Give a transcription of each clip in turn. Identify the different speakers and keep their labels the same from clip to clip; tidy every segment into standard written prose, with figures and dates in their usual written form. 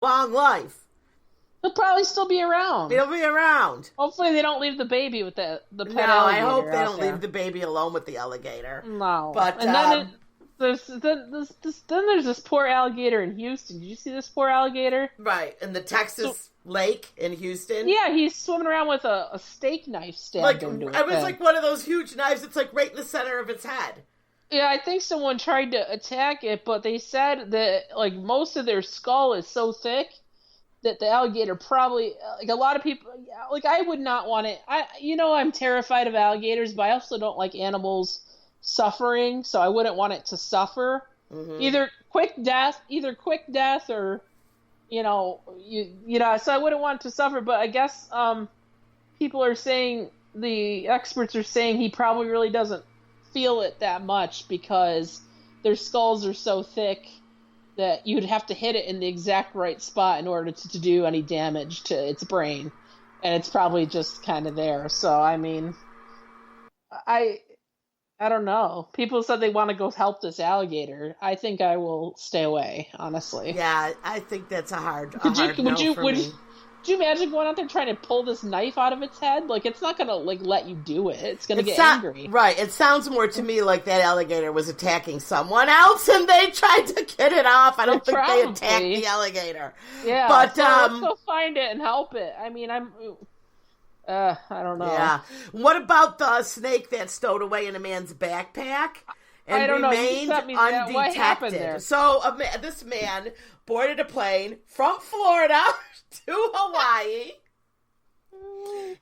Speaker 1: long life.
Speaker 2: He'll probably still be around.
Speaker 1: He'll be around.
Speaker 2: Hopefully they don't leave the baby with the pet
Speaker 1: No,
Speaker 2: alligator.
Speaker 1: I hope they don't
Speaker 2: there.
Speaker 1: leave the baby alone with the alligator.
Speaker 2: No.
Speaker 1: But,
Speaker 2: and then there's this poor alligator in Houston. Did you see this poor alligator?
Speaker 1: Right, in the Texas lake in Houston.
Speaker 2: Yeah, he's swimming around with a steak knife stabbed into his
Speaker 1: it was
Speaker 2: head.
Speaker 1: like one of those huge knives. It's like right in the center of its head.
Speaker 2: Yeah, I think someone tried to attack it, but they said that like most of their skull is so thick that the alligator probably, like a lot of people, like I would not want it. I'm terrified of alligators, but I also don't like animals suffering, so I wouldn't want it to suffer. Mm-hmm. Either quick death, or, so I wouldn't want it to suffer, but I guess people are saying, the experts are saying he probably really doesn't feel it that much because their skulls are so thick that you'd have to hit it in the exact right spot in order to do any damage to its brain. And it's probably just kind of there. So, I mean, I don't know. People said they want to go help this alligator. I think I will stay away, honestly.
Speaker 1: Yeah, I think that's a hard
Speaker 2: Would
Speaker 1: no for me.
Speaker 2: Could you imagine going out there trying to pull this knife out of its head? Like, it's not going to, let you do it. It's going to get angry.
Speaker 1: Right. It sounds more to me like that alligator was attacking someone else and they tried to get it off. I don't think they attacked the alligator.
Speaker 2: Yeah.
Speaker 1: But,
Speaker 2: so let's go find it and help it. I mean, I don't know.
Speaker 1: Yeah. What about the snake that stowed away in a man's backpack and remained undetected?
Speaker 2: What happened there?
Speaker 1: So this man boarded a plane from Florida to Hawaii,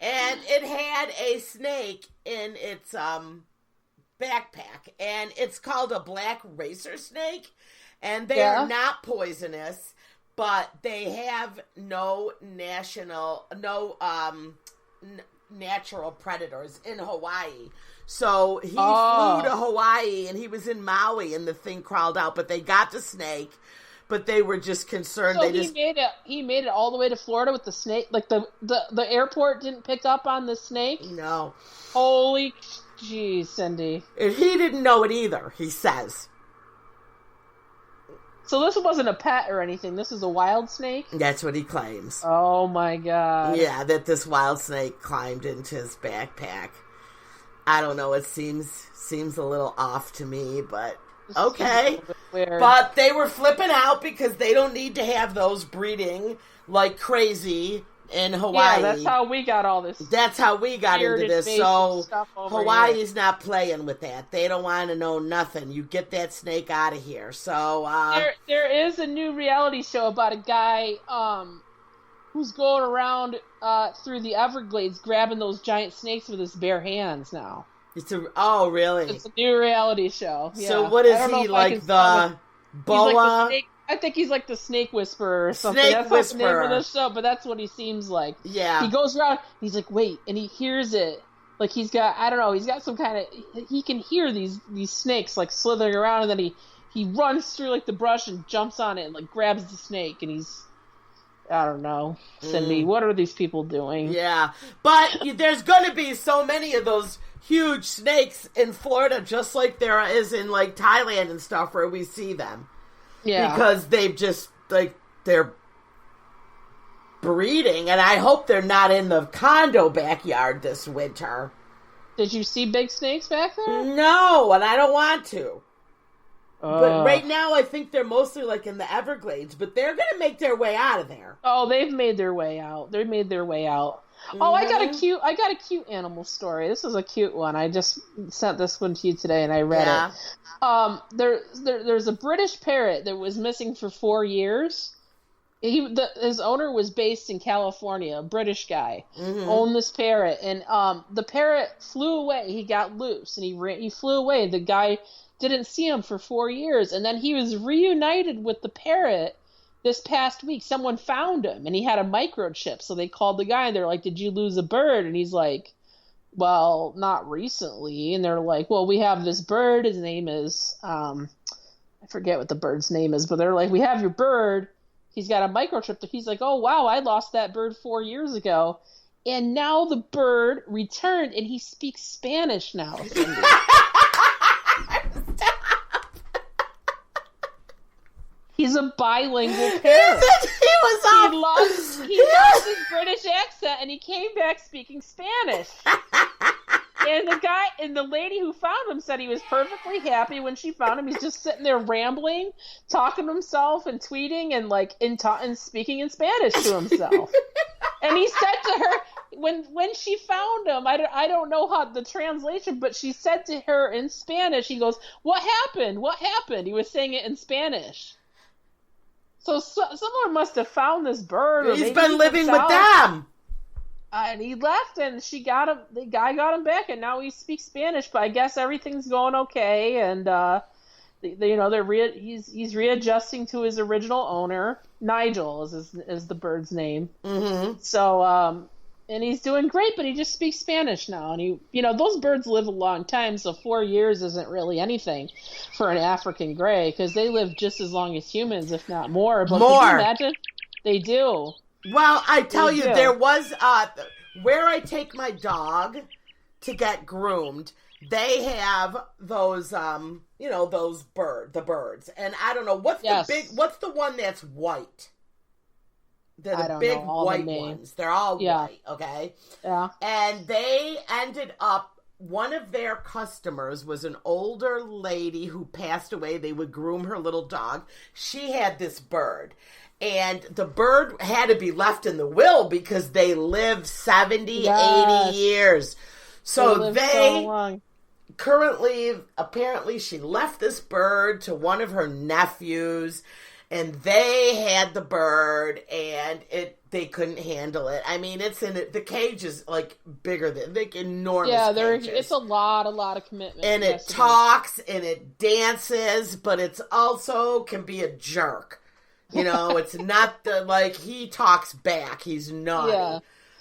Speaker 1: and it had a snake in its backpack, and it's called a black racer snake, and they are not poisonous, but they have no natural predators in Hawaii. So he flew to Hawaii, and he was in Maui, and the thing crawled out, but they got the snake. But they were just concerned.
Speaker 2: So he made it all the way to Florida with the snake. Like the airport didn't pick up on the snake.
Speaker 1: No.
Speaker 2: Holy jeez, Cindy.
Speaker 1: And he didn't know it either. He says.
Speaker 2: So this wasn't a pet or anything. This is a wild snake.
Speaker 1: That's what he claims.
Speaker 2: Oh my god.
Speaker 1: Yeah, that this wild snake climbed into his backpack. I don't know. It seems a little off to me, but. Okay, but they were flipping out because they don't need to have those breeding like crazy in Hawaii.
Speaker 2: Yeah, that's how we got all this.
Speaker 1: That's how we got into this. So Hawaii's not playing with that. They don't want to know nothing. You get that snake out of here. So
Speaker 2: there is a new reality show about a guy who's going around through the Everglades grabbing those giant snakes with his bare hands now.
Speaker 1: Really?
Speaker 2: It's a new reality show. Yeah.
Speaker 1: So what is he, like the boa?
Speaker 2: I think he's like the snake whisperer or something.
Speaker 1: Snake whisperer.
Speaker 2: That's not the name of the show, but that's what he seems like.
Speaker 1: Yeah.
Speaker 2: He goes around, he's like, wait, and he hears it. Like he's got, I don't know, he's got some kind of, he can hear these snakes like slithering around, and then he runs through like the brush and jumps on it and like grabs the snake, and he's, I don't know, Cindy, what are these people doing?
Speaker 1: Yeah, but there's going to be so many of those huge snakes in Florida, just like there is in like Thailand and stuff where we see them. Yeah. Because they've just, like, they're breeding, and I hope they're not in the condo backyard this winter.
Speaker 2: Did you see big snakes back there?
Speaker 1: No, and I don't want to. But right now, I think they're mostly like in the Everglades, but they're going to make their way out of there.
Speaker 2: Oh, they've made their way out. They made their way out. Mm-hmm. Oh, I got a cute animal story. This is a cute one. I just sent this one to you today, and I read it. There's a British parrot that was missing for 4 years. His owner was based in California, a British guy, owned this parrot, and the parrot flew away. He got loose, and he flew away. The guy didn't see him for 4 years, and then he was reunited with the parrot this past week. Someone found him, and he had a microchip, so they called the guy, and they're like, did you lose a bird? And he's like, well, not recently. And they're like, well, we have this bird. His name is, I forget what the bird's name is, but they're like, we have your bird. He's got a microchip. He's like, oh, wow, I lost that bird 4 years ago. And now the bird returned, and he speaks Spanish now. He's He's a bilingual parrot. He lost his British accent, and he came back speaking Spanish. And the lady who found him said he was perfectly happy when she found him. He's just sitting there rambling, talking to himself and tweeting and speaking in Spanish to himself. And he said to her, when she found him, I don't know how the translation, but she said to her in Spanish, he goes, "What happened? What happened?" He was saying it in Spanish. So someone must have found this bird.
Speaker 1: He's been living with them.
Speaker 2: And he left, and she got him. The guy got him back, and now he speaks Spanish. But I guess everything's going okay, and he's readjusting to his original owner. Nigel is the bird's name. Mm-hmm. So and he's doing great, but he just speaks Spanish now. And those birds live a long time, so 4 years isn't really anything for an African gray, because they live just as long as humans, if not more. But
Speaker 1: more.
Speaker 2: Can you imagine? They do.
Speaker 1: Well, I tell you, there was where I take my dog to get groomed. They have those, the birds, and I don't know what's the one that's white. They're the big white ones. They're all white, okay?
Speaker 2: Yeah.
Speaker 1: And they ended up, one of their customers was an older lady who passed away. They would groom her little dog. She had this bird. And the bird had to be left in the will because they live 70, 80 years. So they currently, apparently she left this bird to one of her nephews, and they had the bird, and they couldn't handle it. I mean, the cage is like bigger than, like, enormous. Yeah,
Speaker 2: it's a lot of commitment.
Speaker 1: And it talks and it dances, but it's also can be a jerk. It's not he talks back. He's naughty. Yeah.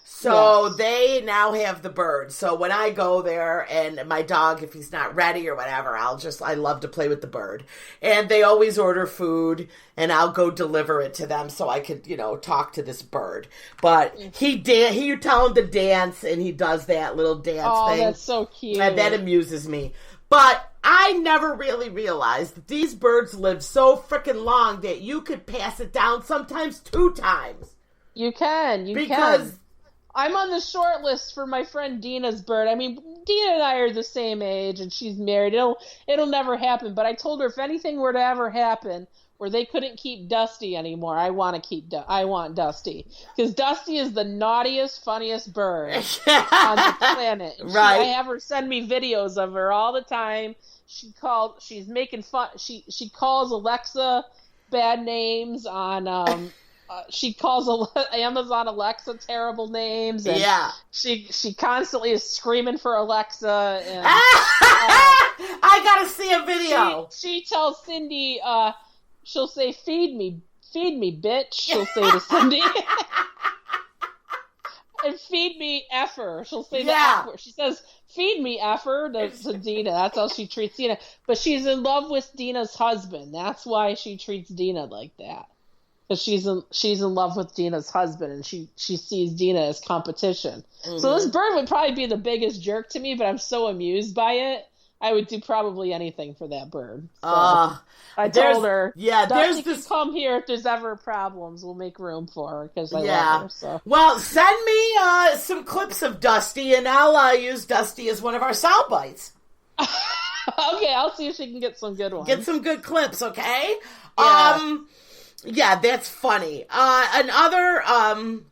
Speaker 1: So they now have the bird. So when I go there and my dog, if he's not ready or whatever, I love to play with the bird. And they always order food, and I'll go deliver it to them so I could, talk to this bird. But you tell him to dance, and he does that little dance thing.
Speaker 2: Oh, that's so cute.
Speaker 1: And that amuses me. But I never really realized that these birds live so freaking long that you could pass it down sometimes 2 times.
Speaker 2: You can. Because I'm on the short list for my friend Dina's bird. I mean, Dina and I are the same age, and she's married. It'll never happen. But I told her if anything were to ever happen where they couldn't keep Dusty anymore, I want Dusty, because Dusty is the naughtiest, funniest bird on the planet.
Speaker 1: Right.
Speaker 2: I have her send me videos of her all the time. She's making fun. She calls Alexa bad names on. She calls Amazon Alexa terrible names, and she constantly is screaming for Alexa. And
Speaker 1: I gotta see a video.
Speaker 2: She tells Cindy, she'll say, "Feed me, bitch." She'll say to Cindy, and "Feed me, effer." She'll say the F word. She says, "Feed me, effer," to Dina. That's how she treats Dina. But she's in love with Dina's husband. That's why she treats Dina like that. Because she's in love with Dina's husband, and she sees Dina as competition. Mm-hmm. So this bird would probably be the biggest jerk to me, but I'm so amused by it. I would do probably anything for that bird. So I told her, Dusty can come here if there's ever problems. We'll make room for her because I love her. So.
Speaker 1: Well, send me some clips of Dusty, and I'll use Dusty as one of our sound bites.
Speaker 2: Okay, I'll see if she can get some good ones.
Speaker 1: Get some good clips, okay?
Speaker 2: Yeah.
Speaker 1: Yeah, that's funny. Another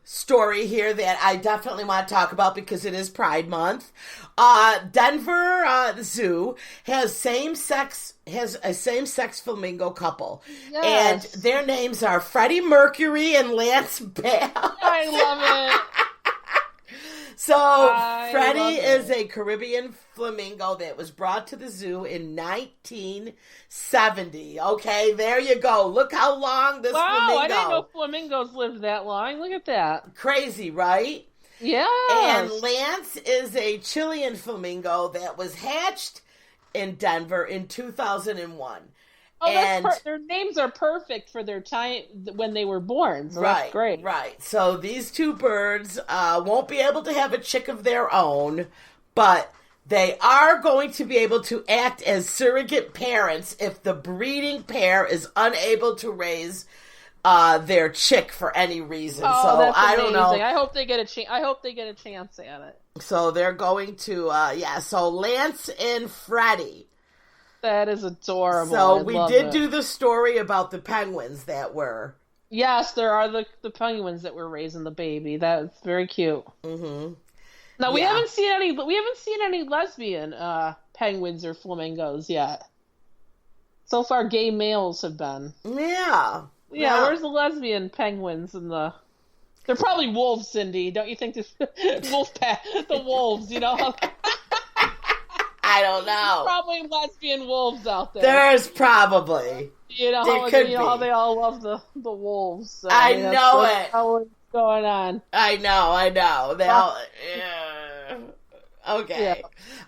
Speaker 1: story here that I definitely want to talk about because it is Pride Month. Denver Zoo has a same-sex flamingo couple. Yes. And their names are Freddie Mercury and Lance Bass.
Speaker 2: I love it.
Speaker 1: So, Freddie is a Caribbean flamingo that was brought to the zoo in 1970. Okay, there you go. Look how long this flamingo.
Speaker 2: Wow, I didn't know flamingos lived that long. Look at that.
Speaker 1: Crazy, right?
Speaker 2: Yeah.
Speaker 1: And Lance is a Chilean flamingo that was hatched in Denver in 2001.
Speaker 2: Oh, and their names are perfect for their time when they were born. So that's great.
Speaker 1: Right. So these two birds won't be able to have a chick of their own, but They are going to be able to act as surrogate parents if the breeding pair is unable to raise their chick for any reason.
Speaker 2: Oh,
Speaker 1: so
Speaker 2: that's
Speaker 1: I don't know.
Speaker 2: I hope they get a chance at it.
Speaker 1: So they're going to so Lance and Freddie.
Speaker 2: That is adorable.
Speaker 1: So we did do the story about the penguins that were.
Speaker 2: Yes, there are the penguins that were raising the baby. That's very cute.
Speaker 1: Mm-hmm.
Speaker 2: Now we haven't seen any lesbian penguins or flamingos yet. So far, gay males have been.
Speaker 1: Yeah.
Speaker 2: Yeah, where's the lesbian penguins and They're probably wolves, Cindy. Don't you think the wolves, you know?
Speaker 1: I don't know.
Speaker 2: Probably lesbian wolves out there.
Speaker 1: There's probably.
Speaker 2: You know, how they all love the wolves. So
Speaker 1: I know it.
Speaker 2: What's going on?
Speaker 1: I know. They all. Yeah. Okay.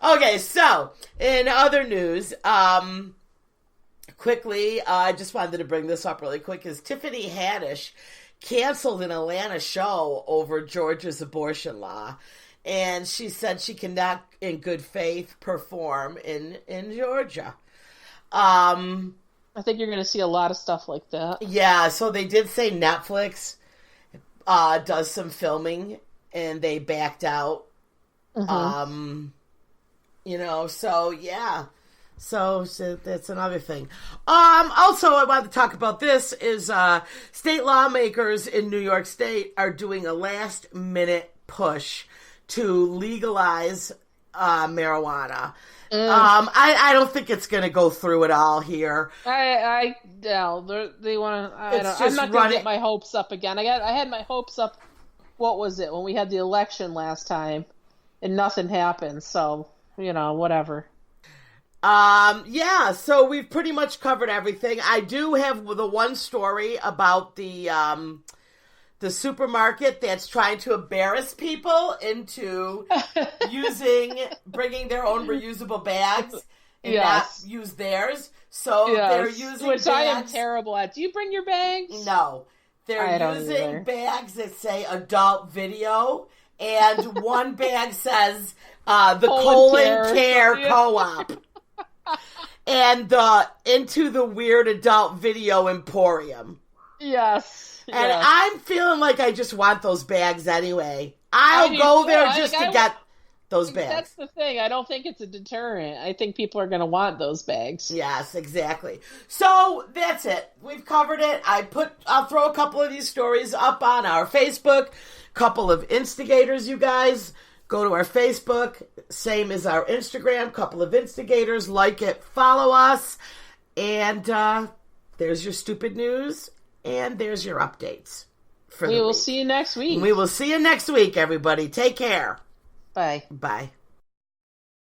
Speaker 1: Yeah. Okay. So, in other news, quickly, I just wanted to bring this up really quick. Is Tiffany Haddish canceled an Atlanta show over Georgia's abortion law, and she said she cannot, in good faith, perform in Georgia.
Speaker 2: I think you're going to see a lot of stuff like that.
Speaker 1: Yeah, so they did say Netflix does some filming, and they backed out. Mm-hmm. You know, so yeah. So that's another thing. Also, I wanted to talk about this is state lawmakers in New York State are doing a last-minute push to legalize marijuana. I don't think it's going to go through at all here.
Speaker 2: I doubt they want to. I'm not going to get my hopes up again. I had my hopes up. What was it when we had the election last time, and nothing happened? So whatever.
Speaker 1: Yeah. So we've pretty much covered everything. I do have the one story about the supermarket that's trying to embarrass people into bringing their own reusable bags and not use theirs. So they're using
Speaker 2: which
Speaker 1: bags.
Speaker 2: I am terrible at. Do you bring your bags?
Speaker 1: No. They're using bags that say adult video, and one bag says the Colon Care Co-op. And the Into the Weird Adult Video Emporium.
Speaker 2: Yes.
Speaker 1: And I'm feeling like I just want those bags anyway. I'll go there just to get those bags.
Speaker 2: That's the thing. I don't think it's a deterrent. I think people are going to want those bags.
Speaker 1: Yes, exactly. So that's it. We've covered it. I'll throw a couple of these stories up on our Facebook. Couple of instigators, you guys. Go to our Facebook. Same as our Instagram. Couple of instigators. Like it. Follow us. And there's your stupid news. And there's your updates.
Speaker 2: We will see you next week.
Speaker 1: We will see you next week, everybody. Take care.
Speaker 2: Bye.
Speaker 1: Bye.